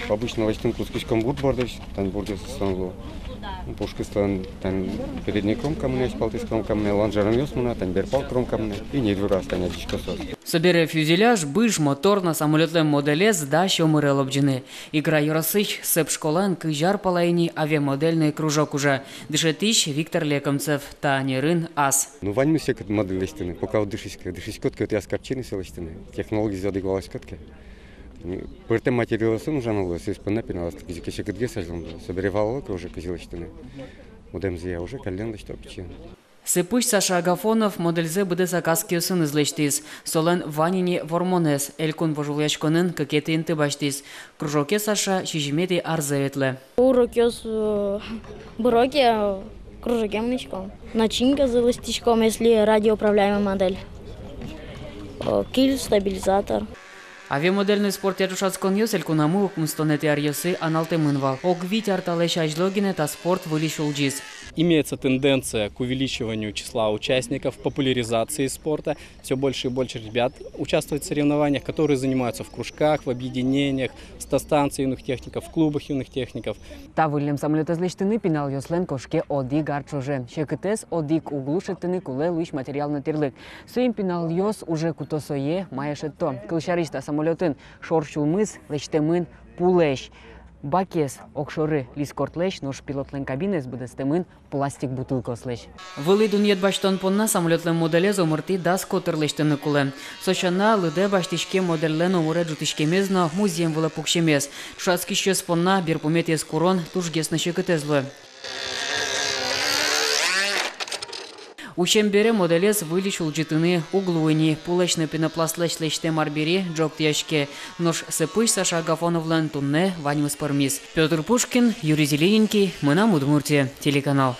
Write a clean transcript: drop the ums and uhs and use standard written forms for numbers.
Обычно лачтын кускучком бурдбордыш, тан бурдес станло. Пушкистан тан передником камне, спалтиском камне, ланжером ёсмана, тан берпалкром камне, и не двора станет дичкосос. Собере фюзеляж, биш мотор на самолетлем моделе зда, що мирелобджини. Ігра Юросич, сеп школан, кижар палайні авіамодельний кружок уже. Дишетищ Віктор Лекомцев та Нерин Ас. Ну, вань мы все как модель листины, пока вот дышись котки, вот я скопчины все листины, технологии задыгалась котки. Пыртем материалы сын уже налось, из панапина, физики еще где сажал, соберевал уже козелочтины. Удемзия уже кален что печень. Сипуш Саша Агафонов модельзе буде заказки сын излечтис. Солен ванине вормонес, элькун вожулячконын какеты инты баштис. Кружоке Саша шижимети арзеветле. Урокёс буроке кружоке мничком. Начинка за листичком, если радиоуправляемая модель. Киль, стабилизатор. Авиамодельный спорт ячушацкон йосель кунаму мстонети арьосы аналтемынвал. Огвить арталеш ажлогине та спорт вылишулджис. Имеется тенденция к увеличиванию числа участников, популяризации спорта. Все больше и больше ребят участвуют в соревнованиях, которые занимаются в кружках, в объединениях, станции юных техников, в клубах юных техников. Та выльнем самолетозлечтыны пинал йослен кошке одик арчуже. Шекетес одик углушетыны куле луиш материал на терлык. Суим пинал йос уже кутосое маешетто. Кылшариста самолетын шорчулмыз лечтемын пулеш. Бакес окшоры лискортлеш, нож пилотлен кабинес будестемын пластик бутылкослеш. Вылы дуньет баштон понна самолетлен моделе зомырти да скотерлештыны куле. Сочана лыде баштишке модellен омуре джутишкемезно музеем вылы пукшемез. Шацки щес понна берпуметес курон тужгесны шекетезлы. Учембере моделез вылечил житыны углуыни, пулечны пенопластлечлечте марбери, джоктяшке, нож сыпыш Саша Агафоновлен тунне ваньмыс пармис. Петр Пушкин, Юрий Зелененький, мы на Удмуртия, телеканал.